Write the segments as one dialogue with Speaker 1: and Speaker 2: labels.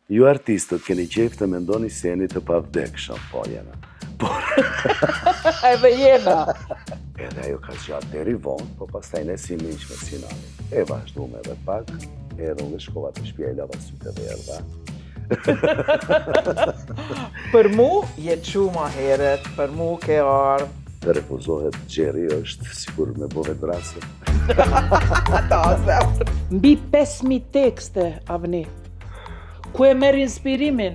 Speaker 1: Ju artistët keni qef të mendoni se jeni të pavdekshëm, po jena.
Speaker 2: Edhe jena.
Speaker 1: Edhe ajo ka zgjatë deri vonë, po pastaj ne si miq me Sinanin. E vazhduam edhe pak, edhe unë shkova të shtëpia e lava sytë dhe erdha.
Speaker 2: Për mu, je ma heret, për mu ke ardhë.
Speaker 1: Të refuzohet gjeri është sigur me bove brasë.
Speaker 2: Mbi 5.000 tekste, Avni. Ku e merr inspirimin?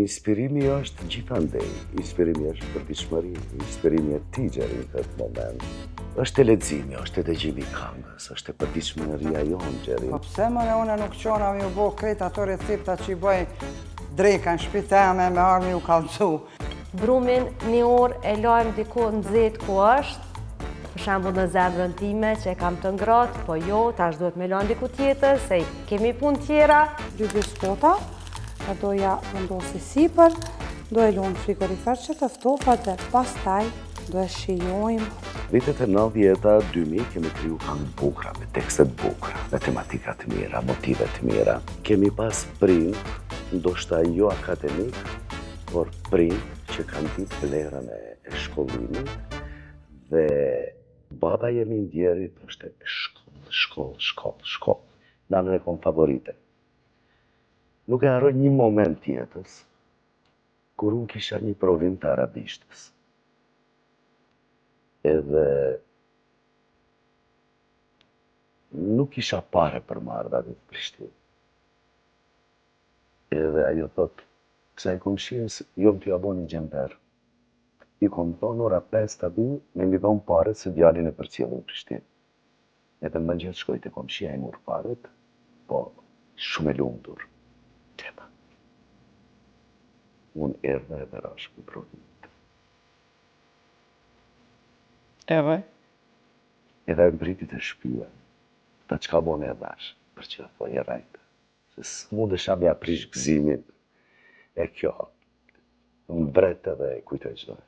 Speaker 1: Inspirimi është gjithandej. Inspirimi është përditshmëri, inspirimi e tigeri në këtë moment. Është e leximi, është e dëgjimi këngës, është e përditshmëria jonë, Gjeri.
Speaker 3: Po pse mëre une nuk qona mi u bo krejt ato recepta që i bëj dreka në shpiteme me armi u kallëcu.
Speaker 4: Brumin një orë e lajmë diku në zetë ku është, për shembull në zemrën time që e kam të ngratë, po jo, tash duhet me lajmë diku tjetër, se kemi punë tjera.
Speaker 5: 2 biskota, e doja vendosi sipër, do e lunë frigorifer që të ftofat dhe pastaj do e shijojmë.
Speaker 1: Vitet e 90-ta, 2000 kemi kriju këngë bukra, me tekstet bukra, me tematika të mira, motive të mira. Kemi pas prind, ndoshta jo akademik, por prind që kanë ditë vlerën e shkollimit dhe baba jemi ndjerit është shkollë. Nanën e kom favorite. Nuk e harroj një moment tjetës, kur unë kisha një provim të arabishtës. Edhe nuk isha pare për marrë dhe në Prishtinë. Edhe ajo thot, kësaj komshies, jo më t'ju abo një gjember. I kom thonë ora 5 të du, me mi dhonë pare se djalin e përcjellë në Prishtinë. Edhe më gjithë shkoj të komshia i murë paret, po shumë e lumtur. Tema. Unë erdha edhe rash për provim.
Speaker 2: Edhe?
Speaker 1: Edhe e mbritit e shpyve, ta qka bone e dhash, për që thoi e rajtë. Se s'mundesha me aprish gëzimin e kjo, më mbret edhe kujtoj qdo.